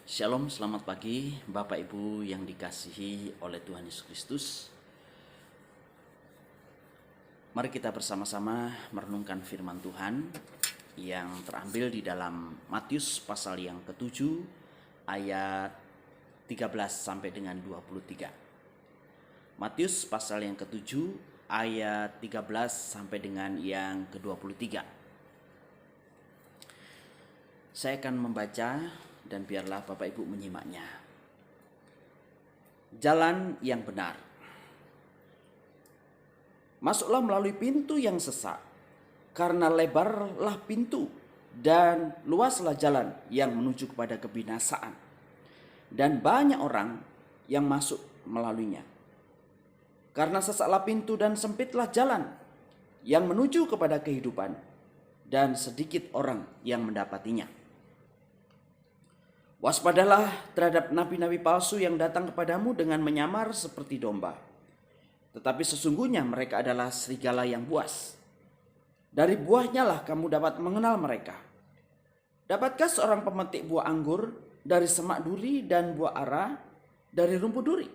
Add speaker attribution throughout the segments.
Speaker 1: Shalom, selamat pagi Bapak Ibu yang dikasihi oleh Tuhan Yesus Kristus. Mari kita bersama-sama merenungkan firman Tuhan yang terambil di dalam Matius pasal yang ke-7 ayat 13 sampai dengan 23. Matius pasal yang ke-7 ayat 13 sampai dengan yang ke-23. Saya akan membaca dan biarlah Bapak Ibu menyimaknya. Jalan yang benar. Masuklah melalui pintu yang sesak, karena lebarlah pintu dan luaslah jalan yang menuju kepada kebinasaan, dan banyak orang yang masuk melaluinya. Karena sesaklah pintu dan sempitlah jalan yang menuju kepada kehidupan, dan sedikit orang yang mendapatinya. Waspadalah terhadap nabi-nabi palsu yang datang kepadamu dengan menyamar seperti domba, tetapi sesungguhnya mereka adalah serigala yang buas. Dari buahnya lah kamu dapat mengenal mereka. Dapatkah seorang pemetik buah anggur dari semak duri dan buah ara dari rumput duri?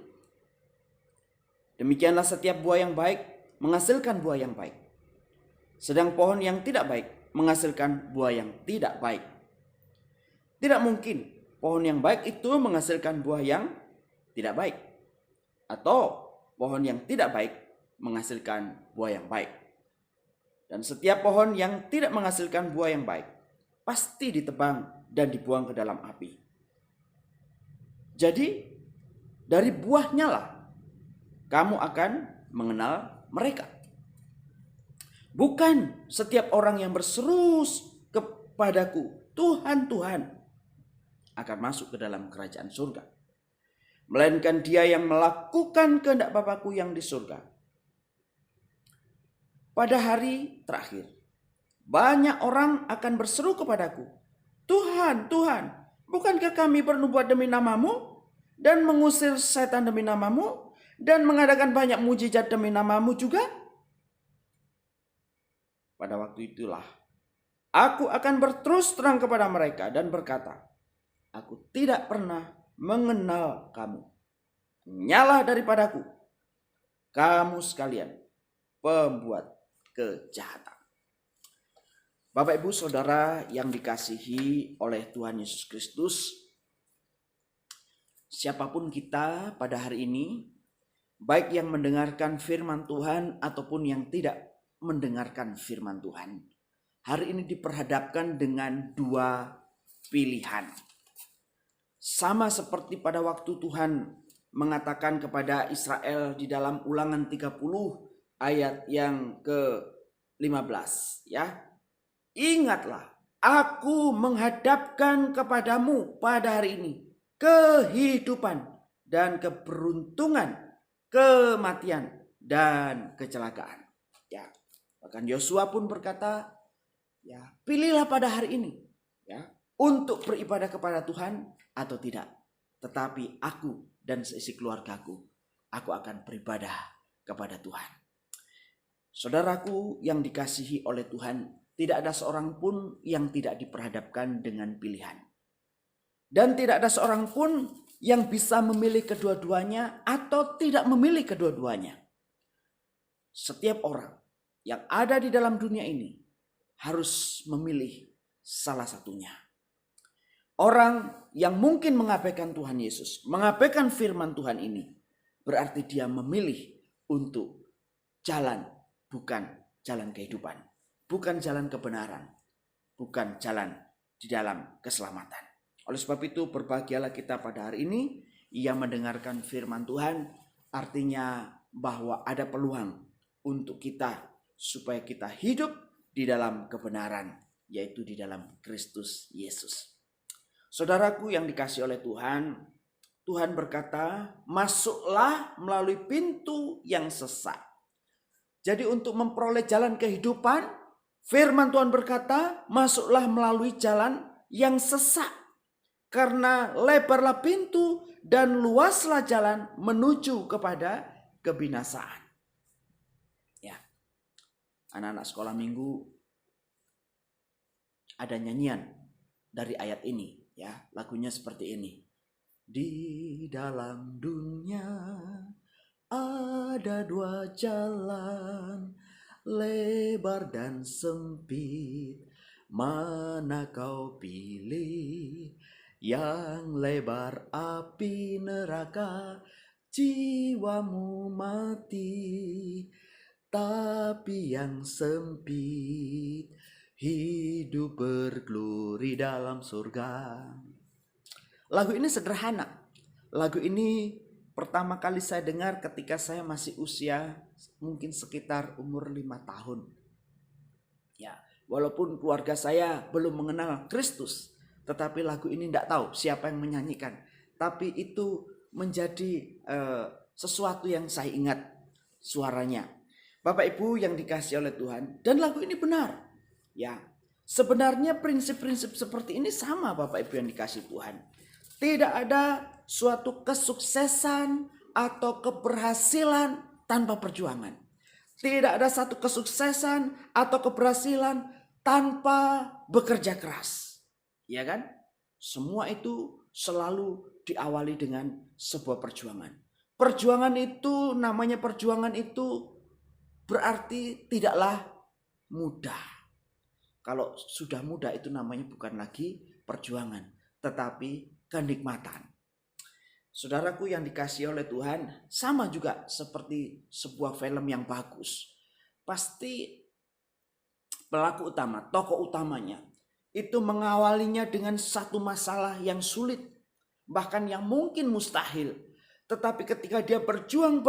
Speaker 1: Demikianlah setiap buah yang baik menghasilkan buah yang baik, sedang pohon yang tidak baik menghasilkan buah yang tidak baik. Tidak mungkin pohon yang baik itu menghasilkan buah yang tidak baik, atau pohon yang tidak baik menghasilkan buah yang baik. Dan setiap pohon yang tidak menghasilkan buah yang baik pasti ditebang dan dibuang ke dalam api. Jadi dari buahnya lah kamu akan mengenal mereka. Bukan setiap orang yang berseru kepadaku, Tuhan, Tuhan, akan masuk ke dalam kerajaan surga, melainkan dia yang melakukan kehendak Bapakku yang di surga. Pada hari terakhir, banyak orang akan berseru kepadaku, Tuhan, Tuhan, bukankah kami bernubuat demi namamu dan mengusir setan demi namamu dan mengadakan banyak mujizat demi namamu juga? Pada waktu itulah aku akan berterus terang kepada mereka dan berkata, aku tidak pernah mengenal kamu. Nyalah daripadaku, kamu sekalian pembuat kejahatan. Bapak Ibu Saudara yang dikasihi oleh Tuhan Yesus Kristus, siapapun kita pada hari ini, baik yang mendengarkan firman Tuhan ataupun yang tidak mendengarkan firman Tuhan, hari ini diperhadapkan dengan dua pilihan. Sama seperti pada waktu Tuhan mengatakan kepada Israel di dalam Ulangan 30 ayat yang ke-15, ya. Ingatlah, aku menghadapkan kepadamu pada hari ini kehidupan dan keberuntungan, kematian dan kecelakaan. Ya. Bahkan Yosua pun berkata, ya, pilihlah pada hari ini, ya, untuk beribadah kepada Tuhan atau tidak. Tetapi aku dan seisi keluargaku, aku akan beribadah kepada Tuhan. Saudaraku yang dikasihi oleh Tuhan, tidak ada seorang pun yang tidak diperhadapkan dengan pilihan. Dan tidak ada seorang pun yang bisa memilih kedua-duanya atau tidak memilih kedua-duanya. Setiap orang yang ada di dalam dunia ini harus memilih salah satunya. Orang yang mungkin mengabaikan Tuhan Yesus, mengabaikan firman Tuhan ini, berarti dia memilih untuk jalan bukan jalan kehidupan, bukan jalan kebenaran, bukan jalan di dalam keselamatan. Oleh sebab itu berbahagialah kita pada hari ini yang mendengarkan firman Tuhan, artinya bahwa ada peluang untuk kita supaya kita hidup di dalam kebenaran, yaitu di dalam Kristus Yesus. Saudaraku yang dikasihi oleh Tuhan, Tuhan berkata, masuklah melalui pintu yang sesak. Jadi untuk memperoleh jalan kehidupan, firman Tuhan berkata, masuklah melalui jalan yang sesak. Karena lebarlah pintu dan luaslah jalan menuju kepada kebinasaan. Ya, anak-anak sekolah minggu ada nyanyian dari ayat ini. Ya, lagunya seperti ini. Di dalam dunia ada dua jalan, lebar dan sempit. Mana kau pilih? Yang lebar api neraka, jiwamu mati. Tapi yang sempit, hidup berglori dalam surga. Lagu ini sederhana. Lagu ini pertama kali saya dengar ketika saya masih usia mungkin sekitar umur 5 tahun. Ya, walaupun keluarga saya belum mengenal Kristus, tetapi lagu ini tidak tahu siapa yang menyanyikan. Tapi itu menjadi sesuatu yang saya ingat suaranya. Bapak Ibu yang dikasihi oleh Tuhan, dan lagu ini benar. Ya, sebenarnya prinsip-prinsip seperti ini sama Bapak Ibu yang dikasihi Tuhan. Tidak ada suatu kesuksesan atau keberhasilan tanpa perjuangan. Tidak ada satu kesuksesan atau keberhasilan tanpa bekerja keras. Ya kan? Semua itu selalu diawali dengan sebuah perjuangan. Perjuangan itu, namanya perjuangan itu berarti tidaklah mudah. Kalau sudah mudah itu namanya bukan lagi perjuangan, tetapi kenikmatan. Saudaraku yang dikasihi oleh Tuhan, sama juga seperti sebuah film yang bagus. Pasti pelaku utama, tokoh utamanya, itu mengawalinya dengan satu masalah yang sulit, bahkan yang mungkin mustahil. Tetapi ketika dia berjuang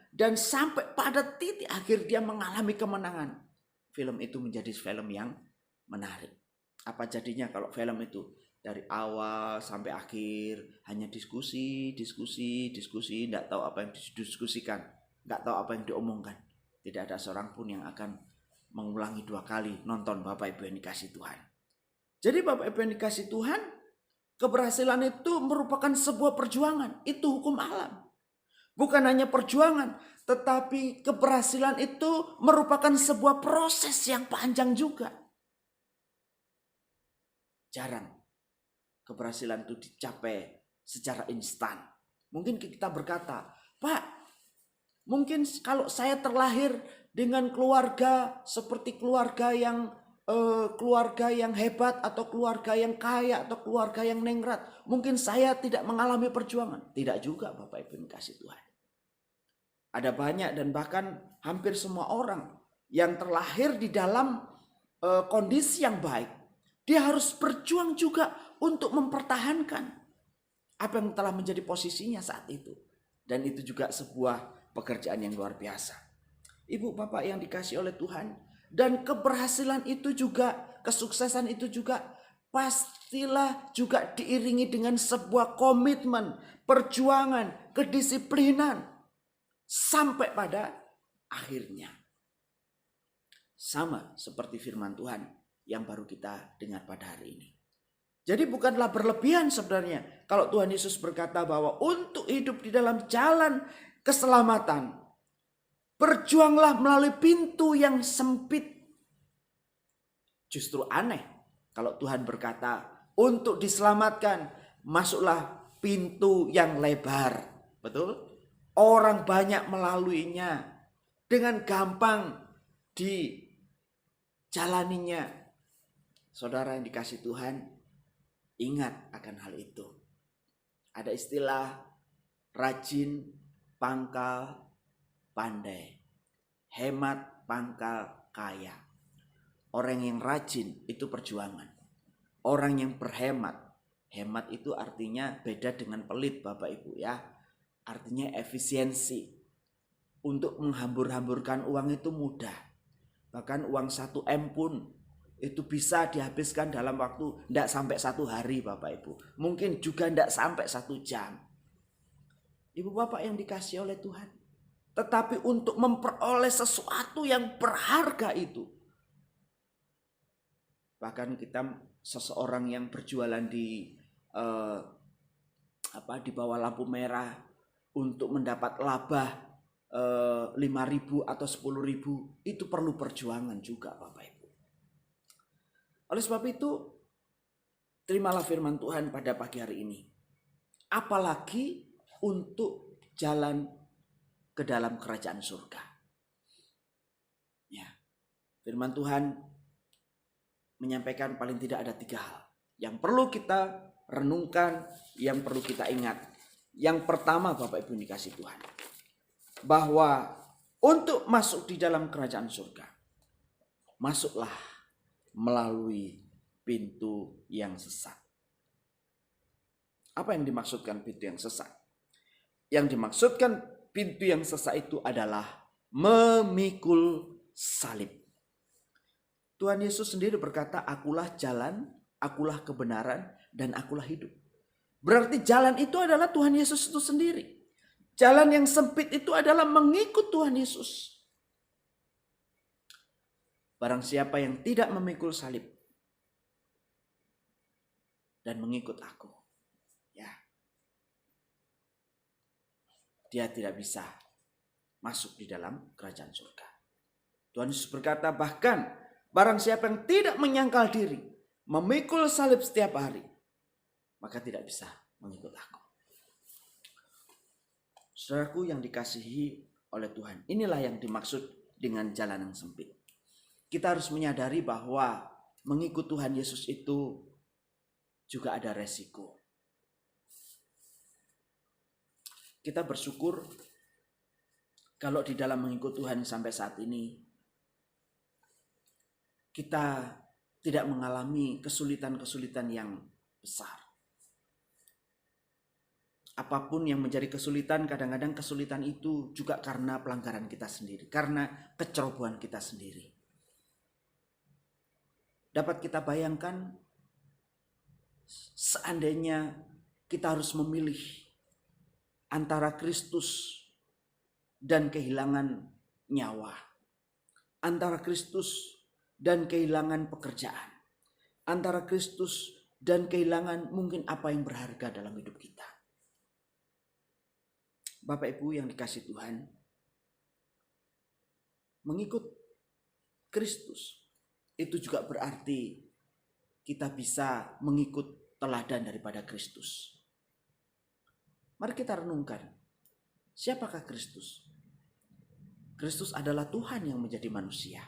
Speaker 1: dan sampai pada titik akhir dia mengalami kemenangan, film itu menjadi film yang menarik. Apa jadinya kalau film itu dari awal sampai akhir hanya diskusi, tidak tahu apa yang didiskusikan, nggak tahu apa yang diomongkan. Tidak ada seorang pun yang akan mengulangi 2 kali nonton Bapak Ibu yang dikasih Tuhan. Jadi Bapak Ibu yang dikasih Tuhan, keberhasilan itu merupakan sebuah perjuangan. Itu hukum alam. Bukan hanya perjuangan, tetapi keberhasilan itu merupakan sebuah proses yang panjang juga. Jarang keberhasilan itu dicapai secara instan. Mungkin kita berkata, Pak, mungkin kalau saya terlahir dengan keluarga seperti keluarga yang hebat atau keluarga yang kaya atau keluarga yang ningrat, mungkin saya tidak mengalami perjuangan. Tidak juga Bapak Ibu yang kasih Tuhan. Ada banyak dan bahkan hampir semua orang yang terlahir di dalam kondisi yang baik, dia harus berjuang juga untuk mempertahankan apa yang telah menjadi posisinya saat itu. Dan itu juga sebuah pekerjaan yang luar biasa. Ibu bapak yang dikasih oleh Tuhan, dan keberhasilan itu juga, kesuksesan itu juga pastilah juga diiringi dengan sebuah komitmen, perjuangan, kedisiplinan sampai pada akhirnya. Sama seperti firman Tuhan yang baru kita dengar pada hari ini. Jadi bukanlah berlebihan sebenarnya kalau Tuhan Yesus berkata bahwa untuk hidup di dalam jalan keselamatan, berjuanglah melalui pintu yang sempit. Justru aneh kalau Tuhan berkata untuk diselamatkan, masuklah pintu yang lebar. Betul? Orang banyak melaluinya, dengan gampang dijalaninya. Saudara yang dikasih Tuhan, ingat akan hal itu. Ada istilah rajin pangkal pandai, hemat pangkal kaya. Orang yang rajin itu perjuangan. Orang yang berhemat, hemat itu artinya beda dengan pelit Bapak Ibu ya. Artinya efisiensi. Untuk menghambur-hamburkan uang itu mudah. Bahkan uang 1 M pun itu bisa dihabiskan dalam waktu tidak sampai 1 hari Bapak Ibu. Mungkin juga tidak sampai 1 jam. Ibu Bapak yang dikasih oleh Tuhan. Tetapi untuk memperoleh sesuatu yang berharga itu. Bahkan kita seseorang yang berjualan di bawah lampu merah untuk mendapat laba 5.000 atau 10.000 itu perlu perjuangan juga Bapak Ibu. Oleh sebab itu terimalah firman Tuhan pada pagi hari ini. Apalagi untuk jalan ke dalam kerajaan surga. Ya, firman Tuhan menyampaikan paling tidak ada 3 hal yang perlu kita renungkan, yang perlu kita ingat. Yang pertama, Bapak Ibu dikasih Tuhan, bahwa untuk masuk di dalam kerajaan surga, masuklah melalui pintu yang sesat. Apa yang dimaksudkan pintu yang sesat? Yang dimaksudkan pintu yang sesat itu adalah memikul salib. Tuhan Yesus sendiri berkata, akulah jalan, akulah kebenaran, dan akulah hidup. Berarti jalan itu adalah Tuhan Yesus itu sendiri. Jalan yang sempit itu adalah mengikut Tuhan Yesus. Barang siapa yang tidak memikul salib dan mengikut aku, ya, dia tidak bisa masuk di dalam kerajaan surga. Tuhan Yesus berkata, bahkan barang siapa yang tidak menyangkal diri, memikul salib setiap hari, maka tidak bisa mengikut aku. Saudaraku yang dikasihi oleh Tuhan, inilah yang dimaksud dengan jalan yang sempit. Kita harus menyadari bahwa mengikut Tuhan Yesus itu juga ada resiko. Kita bersyukur kalau di dalam mengikut Tuhan sampai saat ini kita tidak mengalami kesulitan-kesulitan yang besar. Apapun yang menjadi kesulitan, kadang-kadang kesulitan itu juga karena pelanggaran kita sendiri, karena kecerobohan kita sendiri. Dapat kita bayangkan, seandainya kita harus memilih antara Kristus dan kehilangan nyawa, antara Kristus dan kehilangan pekerjaan, antara Kristus dan kehilangan mungkin apa yang berharga dalam hidup kita. Bapak Ibu yang dikasih Tuhan, mengikut Kristus itu juga berarti kita bisa mengikut teladan daripada Kristus. Mari kita renungkan, siapakah Kristus? Kristus adalah Tuhan yang menjadi manusia.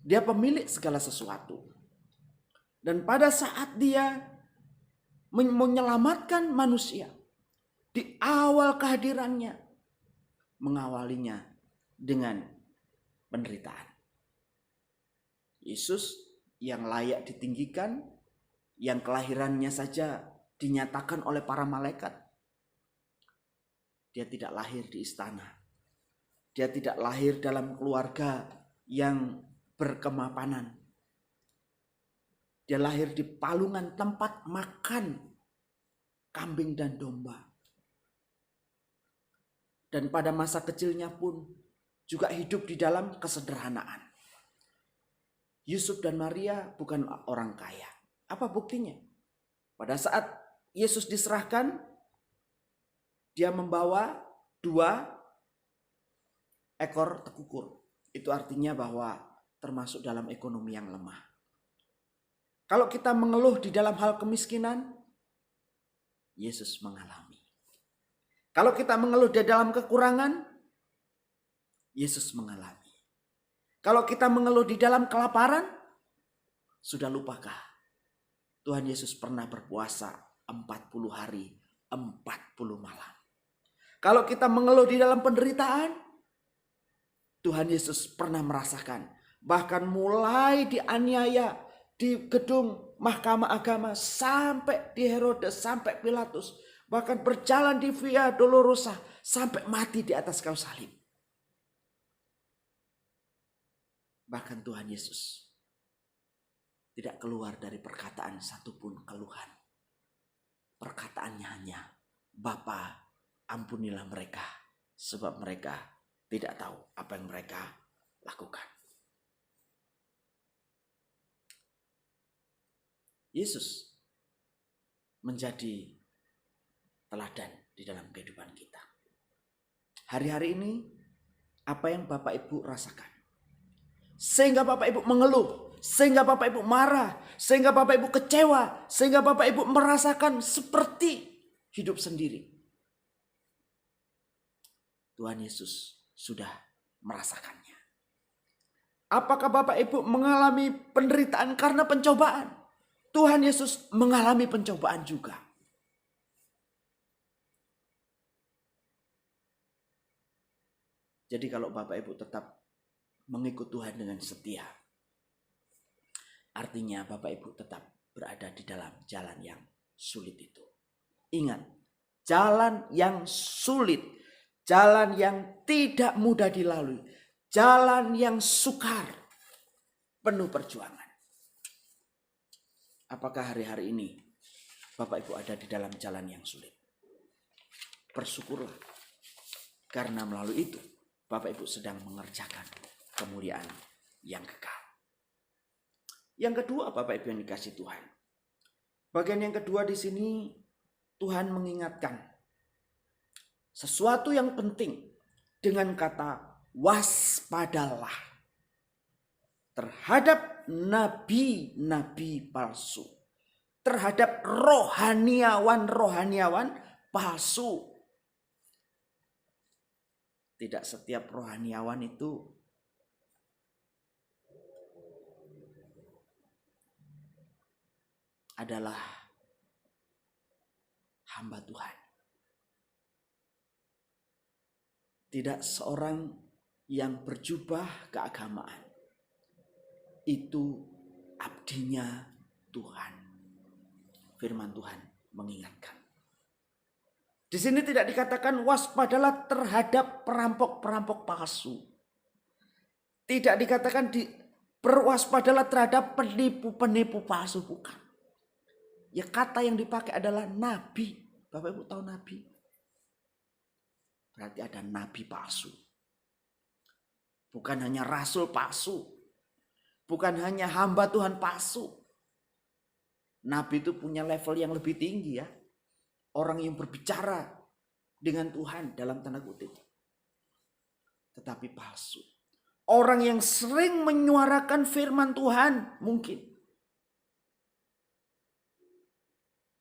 Speaker 1: Dia pemilik segala sesuatu. Dan pada saat dia menyelamatkan manusia, di awal kehadirannya, mengawalinya dengan penderitaan. Yesus yang layak ditinggikan, yang kelahirannya saja dinyatakan oleh para malaikat. Dia tidak lahir di istana. Dia tidak lahir dalam keluarga yang berkemapanan. Dia lahir di palungan tempat makan kambing dan domba. Dan pada masa kecilnya pun juga hidup di dalam kesederhanaan. Yusuf dan Maria bukan orang kaya. Apa buktinya? Pada saat Yesus diserahkan, dia membawa 2 ekor tekukur. Itu artinya bahwa termasuk dalam ekonomi yang lemah. Kalau kita mengeluh di dalam hal kemiskinan, Yesus mengalami. Kalau kita mengeluh di dalam kekurangan, Yesus mengalami. Kalau kita mengeluh di dalam kelaparan, sudah lupakah Tuhan Yesus pernah berpuasa 40 hari, 40 malam. Kalau kita mengeluh di dalam penderitaan, Tuhan Yesus pernah merasakan. Bahkan mulai dianiaya di gedung Mahkamah Agama sampai di Herodes, sampai Pilatus. Bahkan berjalan di Via Dolorosa sampai mati di atas kayu salib. Bahkan Tuhan Yesus tidak keluar dari perkataan satupun keluhan. Perkataannya hanya, Bapa, ampunilah mereka, sebab mereka tidak tahu apa yang mereka lakukan. Yesus menjadi teladan di dalam kehidupan kita. Hari-hari ini, apa yang Bapak Ibu rasakan? Sehingga Bapak Ibu mengeluh, sehingga Bapak Ibu marah, sehingga Bapak Ibu kecewa, sehingga Bapak Ibu merasakan seperti hidup sendiri. Tuhan Yesus sudah merasakannya. Apakah Bapak Ibu mengalami penderitaan karena pencobaan? Tuhan Yesus mengalami pencobaan juga. Jadi kalau Bapak Ibu tetap mengikut Tuhan dengan setia, artinya Bapak Ibu tetap berada di dalam jalan yang sulit itu. Ingat, jalan yang sulit, jalan yang tidak mudah dilalui, jalan yang sukar, penuh perjuangan. Apakah hari-hari ini Bapak Ibu ada di dalam jalan yang sulit? Bersyukurlah, karena melalui itu Bapak Ibu sedang mengerjakan kemuliaan yang kekal. Yang kedua, Bapak Ibu yang dikasihi Tuhan, bagian yang kedua di sini Tuhan mengingatkan sesuatu yang penting dengan kata waspadalah terhadap nabi-nabi palsu, terhadap rohaniawan-rohaniawan palsu. Tidak setiap rohaniawan itu adalah hamba Tuhan. Tidak seorang yang berjubah keagamaan itu abdinya Tuhan. Firman Tuhan mengingatkan. Di sini tidak dikatakan waspadalah terhadap perampok-perampok palsu. Tidak dikatakan berwaspadalah terhadap penipu-penipu palsu, bukan. Ya, kata yang dipakai adalah nabi. Bapak Ibu tahu nabi? Berarti ada nabi palsu. Bukan hanya rasul palsu. Bukan hanya hamba Tuhan palsu. Nabi itu punya level yang lebih tinggi ya. Orang yang berbicara dengan Tuhan dalam tanda kutip. Tetapi palsu. Orang yang sering menyuarakan firman Tuhan mungkin.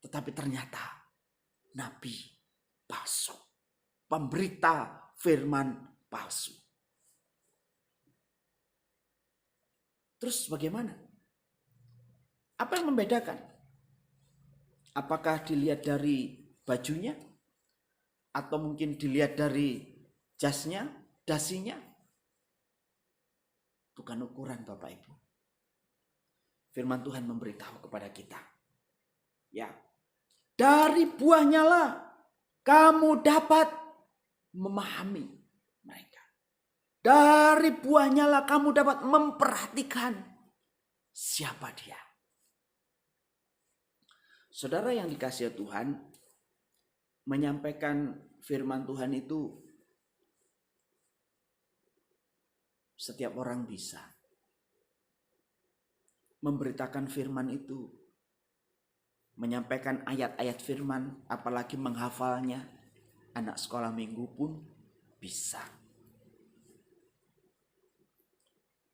Speaker 1: Tetapi ternyata nabi palsu. Pemberita firman palsu. Terus bagaimana? Apa yang membedakan? Apakah dilihat dari bajunya? Atau mungkin dilihat dari jasnya, dasinya? Bukan ukuran Bapak Ibu. Firman Tuhan memberitahu kepada kita. Ya, dari buahnya lah kamu dapat memahami mereka. Dari buahnya lah kamu dapat memperhatikan siapa dia. Saudara yang dikasihi Tuhan, menyampaikan firman Tuhan itu setiap orang bisa. Memberitakan firman itu, menyampaikan ayat-ayat firman, apalagi menghafalnya, anak sekolah minggu pun bisa.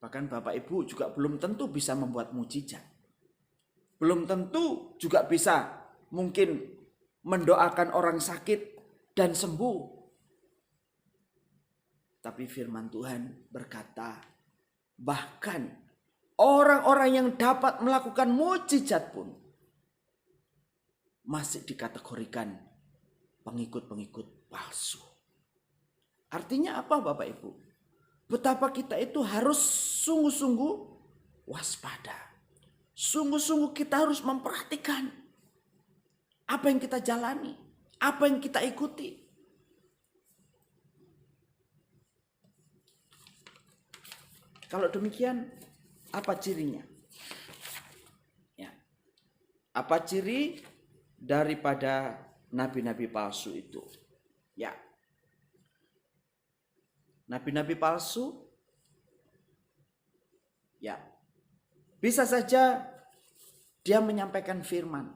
Speaker 1: Bahkan Bapak Ibu juga belum tentu bisa membuat mujizat. Belum tentu juga bisa mungkin mendoakan orang sakit dan sembuh. Tapi firman Tuhan berkata, bahkan orang-orang yang dapat melakukan mujizat pun masih dikategorikan pengikut-pengikut palsu. Artinya apa Bapak Ibu? Betapa kita itu harus sungguh-sungguh waspada. Sungguh-sungguh kita harus memperhatikan apa yang kita jalani, apa yang kita ikuti. Kalau demikian, apa cirinya? Ya. Apa ciri daripada nabi-nabi palsu itu? Ya. Nabi-nabi palsu, ya, bisa saja dia menyampaikan firman.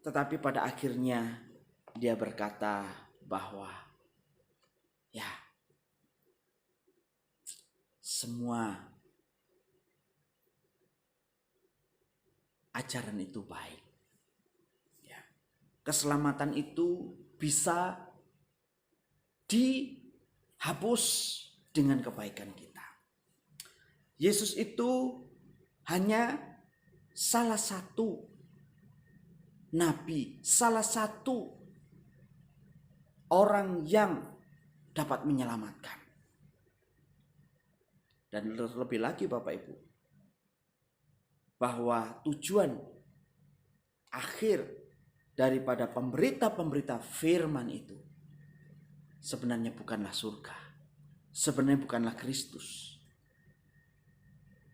Speaker 1: Tetapi pada akhirnya dia berkata bahwa ya, semua ajaran itu baik. Ya. Keselamatan itu bisa dihapus dengan kebaikan kita. Yesus itu hanya salah satu nabi, salah satu orang yang dapat menyelamatkan. Dan lebih lagi Bapak Ibu, bahwa tujuan akhir daripada pemberita-pemberita firman itu sebenarnya bukanlah surga, sebenarnya bukanlah Kristus,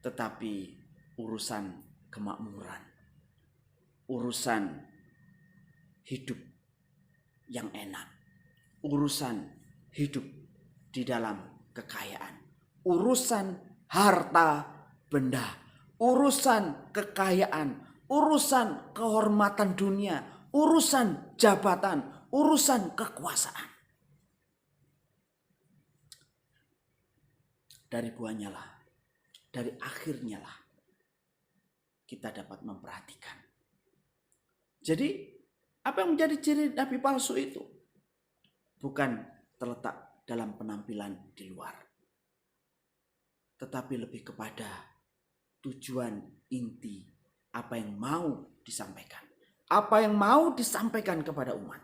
Speaker 1: tetapi urusan kemakmuran, urusan hidup yang enak, urusan hidup di dalam kekayaan, urusan harta benda, urusan kekayaan, urusan kehormatan dunia, urusan jabatan, urusan kekuasaan. Dari buahnya lah, dari akhirnya lah kita dapat memperhatikan. Jadi apa yang menjadi ciri nabi palsu itu? Bukan terletak dalam penampilan di luar, tetapi lebih kepada tujuan inti apa yang mau disampaikan. Apa yang mau disampaikan kepada umat.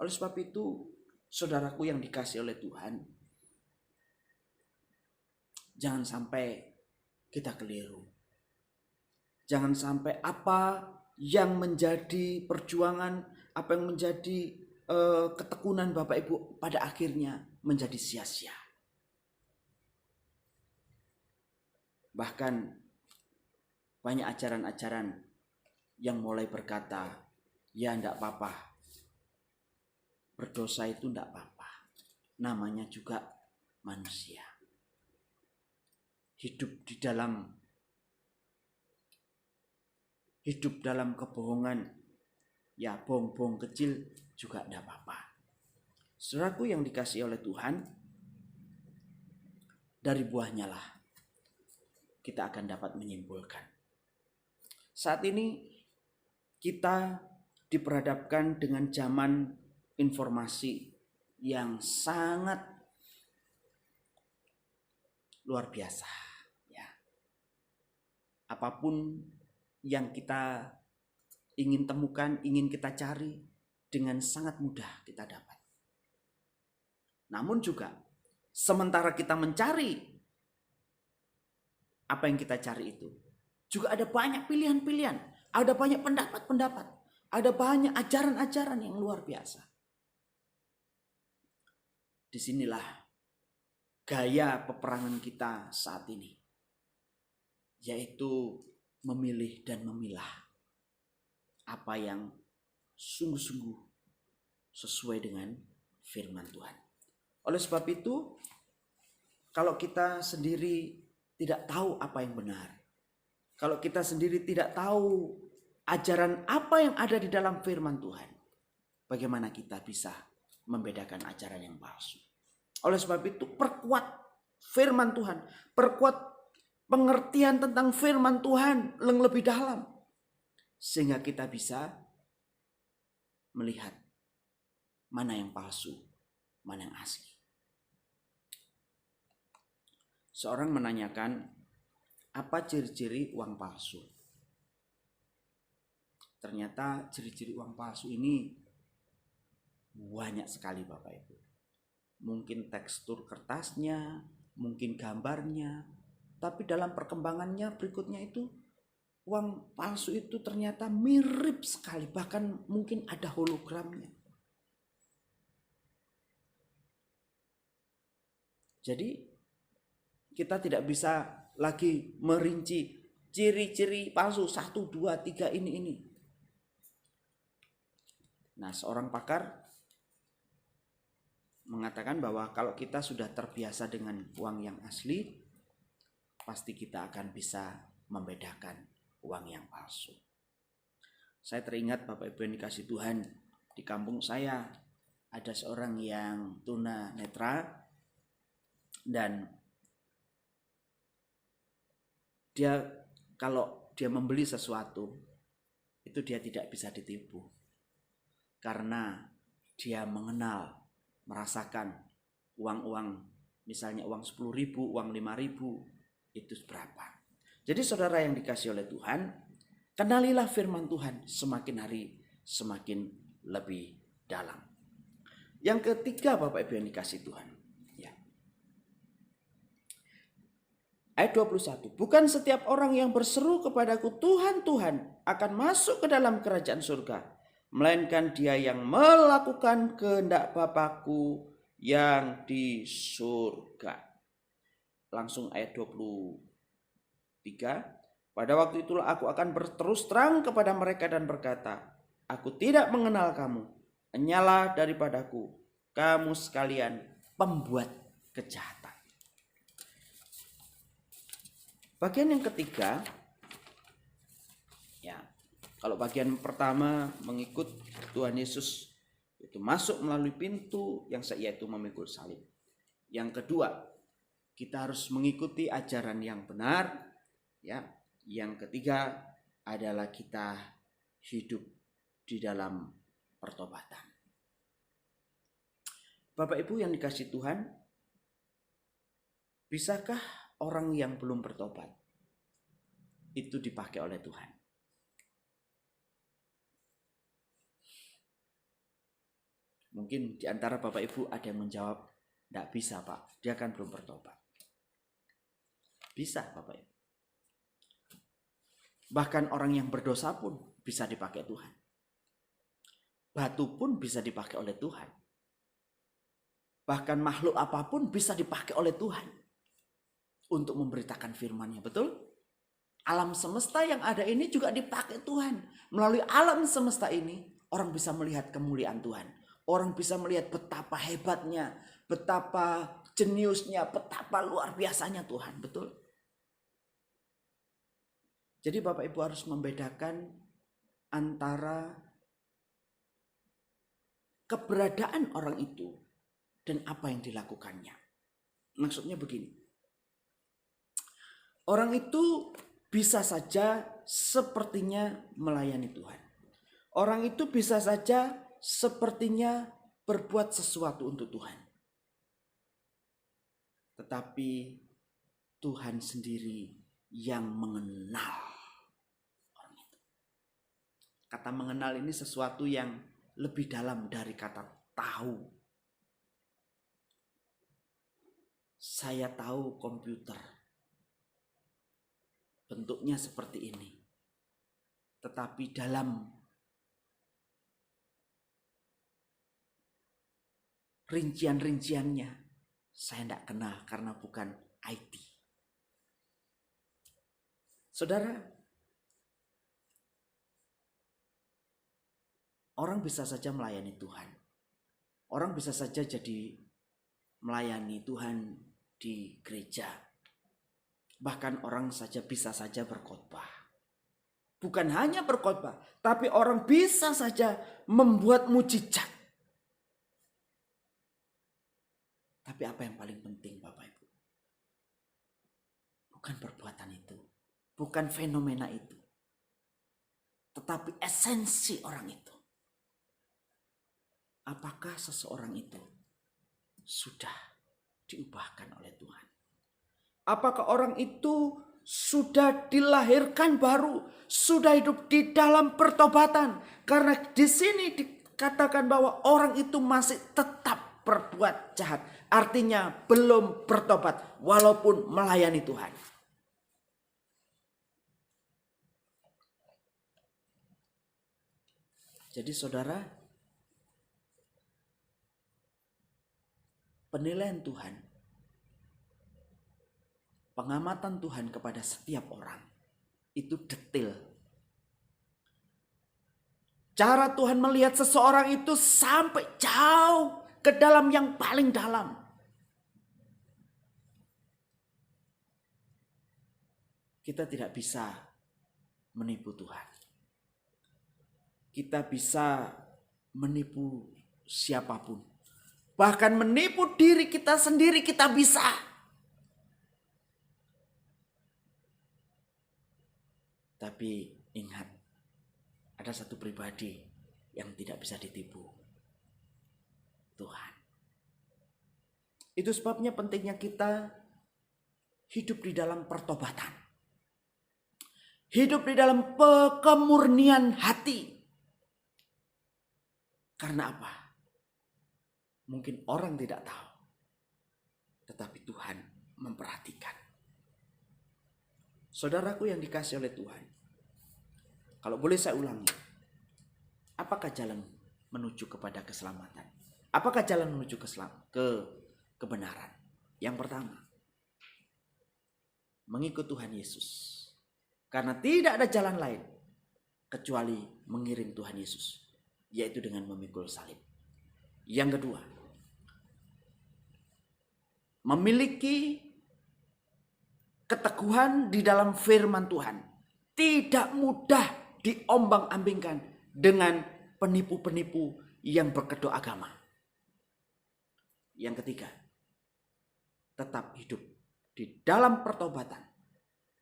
Speaker 1: Oleh sebab itu, saudaraku yang dikasihi oleh Tuhan, jangan sampai kita keliru. Jangan sampai apa yang menjadi perjuangan, apa yang menjadi ketekunan Bapak Ibu pada akhirnya menjadi sia-sia. Bahkan banyak ajaran-ajaran yang mulai berkata, ya enggak apa-apa, berdosa itu enggak apa-apa, namanya juga manusia. Hidup dalam kebohongan, ya bohong-bohong kecil juga enggak apa-apa. Saudaraku yang dikasihi oleh Tuhan, dari buahnya lah kita akan dapat menyimpulkan. Saat ini kita diperhadapkan dengan zaman informasi yang sangat luar biasa. Ya. Apapun yang kita ingin temukan, ingin kita cari, dengan sangat mudah kita dapat. Namun juga, sementara kita mencari apa yang kita cari itu, juga ada banyak pilihan-pilihan, ada banyak pendapat-pendapat, ada banyak ajaran-ajaran yang luar biasa. Disinilah gaya peperangan kita saat ini, yaitu memilih dan memilah apa yang sungguh-sungguh sesuai dengan firman Tuhan. Oleh sebab itu, kalau kita sendiri tidak tahu apa yang benar, kalau kita sendiri tidak tahu ajaran apa yang ada di dalam firman Tuhan, bagaimana kita bisa membedakan ajaran yang palsu? Oleh sebab itu, perkuat firman Tuhan, perkuat pengertian tentang firman Tuhan yang lebih dalam, sehingga kita bisa melihat mana yang palsu, mana yang asli. Seorang menanyakan, apa ciri-ciri uang palsu? Ternyata ciri-ciri uang palsu ini banyak sekali Bapak Ibu. Mungkin tekstur kertasnya, mungkin gambarnya, tapi dalam perkembangannya berikutnya itu, uang palsu itu ternyata mirip sekali, bahkan mungkin ada hologramnya. Jadi kita tidak bisa lagi merinci ciri-ciri palsu 1, 2, 3 ini. Nah, seorang pakar mengatakan bahwa kalau kita sudah terbiasa dengan uang yang asli, pasti kita akan bisa membedakan uang yang palsu. Saya teringat Bapak Ibu yang dikasihi Tuhan, di kampung saya ada seorang yang tunanetra, dan dia kalau dia membeli sesuatu, itu dia tidak bisa ditipu. Karena dia mengenal, merasakan uang-uang, misalnya uang 10.000, uang 5.000, itu berapa. Jadi saudara yang dikasih oleh Tuhan, kenalilah firman Tuhan semakin hari semakin lebih dalam. Yang ketiga Bapak Ibu yang dikasih Tuhan. Ya. Ayat 21. Bukan setiap orang yang berseru kepadaku Tuhan, Tuhan akan masuk ke dalam kerajaan surga, melainkan dia yang melakukan kehendak Bapakku yang di surga. Langsung ayat 23. Pada waktu itulah aku akan berterus terang kepada mereka dan berkata, aku tidak mengenal kamu. Enyalah daripadaku, kamu sekalian pembuat kejahatan. Bagian yang ketiga, ya, kalau bagian pertama mengikut Tuhan Yesus itu masuk melalui pintu yang yaitu memikul salib. Yang kedua, kita harus mengikuti ajaran yang benar, ya. Yang ketiga adalah kita hidup di dalam pertobatan. Bapak Ibu yang dikasih Tuhan, bisakah orang yang belum bertobat itu dipakai oleh Tuhan? Mungkin di antara Bapak Ibu ada yang menjawab, tidak bisa Pak, dia kan belum bertobat. Bisa Bapak Ibu. Bahkan orang yang berdosa pun bisa dipakai Tuhan. Batu pun bisa dipakai oleh Tuhan. Bahkan makhluk apapun bisa dipakai oleh Tuhan untuk memberitakan firman-Nya, betul? Alam semesta yang ada ini juga dipakai Tuhan. Melalui alam semesta ini, orang bisa melihat kemuliaan Tuhan. Orang bisa melihat betapa hebatnya, betapa jeniusnya, betapa luar biasanya Tuhan, betul? Jadi Bapak Ibu harus membedakan antara keberadaan orang itu dan apa yang dilakukannya. Maksudnya begini. Orang itu bisa saja sepertinya melayani Tuhan. Orang itu bisa saja sepertinya berbuat sesuatu untuk Tuhan. Tetapi Tuhan sendiri yang mengenal orang itu. Kata mengenal ini sesuatu yang lebih dalam dari kata tahu. Saya tahu komputer. Bentuknya seperti ini. Tetapi dalam rincian-rinciannya saya tidak kenal karena bukan IT. Saudara, orang bisa saja melayani Tuhan. Orang bisa saja jadi melayani Tuhan di gereja. Bahkan orang saja bisa saja berkhotbah. Bukan hanya berkhotbah, tapi orang bisa saja membuat mujizat. Tapi apa yang paling penting Bapak Ibu? Bukan perbuatan itu. Bukan fenomena itu. Tetapi esensi orang itu. Apakah seseorang itu sudah diubahkan oleh Tuhan? Apakah orang itu sudah dilahirkan baru, sudah hidup di dalam pertobatan? Karena di sini dikatakan bahwa orang itu masih tetap berbuat jahat. Artinya belum bertobat walaupun melayani Tuhan. Jadi saudara, penilaian Tuhan, pengamatan Tuhan kepada setiap orang itu detail. Cara Tuhan melihat seseorang itu sampai jauh ke dalam yang paling dalam. Kita tidak bisa menipu Tuhan. Kita bisa menipu siapapun. Bahkan menipu diri kita sendiri kita bisa. Tapi ingat, ada satu pribadi yang tidak bisa ditipu, Tuhan. Itu sebabnya pentingnya kita hidup di dalam pertobatan. Hidup di dalam kemurnian hati. Karena apa? Mungkin orang tidak tahu, tetapi Tuhan memperhatikan. Saudaraku yang dikasihi oleh Tuhan, kalau boleh saya ulangi, apakah jalan menuju kepada keselamatan? Apakah jalan menuju ke kebenaran? Yang pertama, mengikut Tuhan Yesus. Karena tidak ada jalan lain kecuali mengiring Tuhan Yesus, yaitu dengan memikul salib. Yang kedua, memiliki keteguhan di dalam firman Tuhan. Tidak mudah diombang-ambingkan dengan penipu-penipu yang berkedok agama. Yang ketiga, tetap hidup di dalam pertobatan.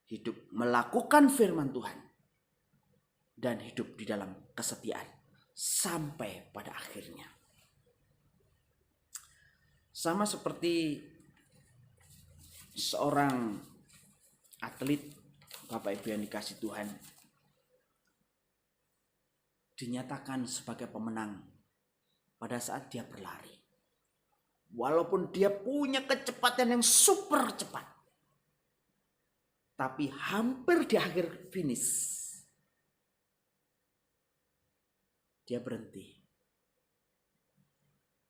Speaker 1: Hidup melakukan firman Tuhan. Dan hidup di dalam kesetiaan sampai pada akhirnya. Sama seperti seorang atlet, Bapak Ibu yang dikasih Tuhan, dinyatakan sebagai pemenang pada saat dia berlari. Walaupun dia punya kecepatan yang super cepat, tapi hampir di akhir finish dia berhenti.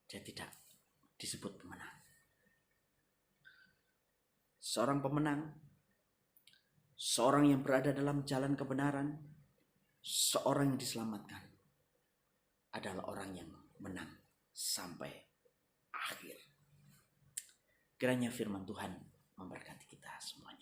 Speaker 1: Dia tidak disebut pemenang. Seorang pemenang, seorang yang berada dalam jalan kebenaran, seorang yang diselamatkan adalah orang yang menang sampai akhir. Kiranya firman Tuhan memberkati kita semuanya.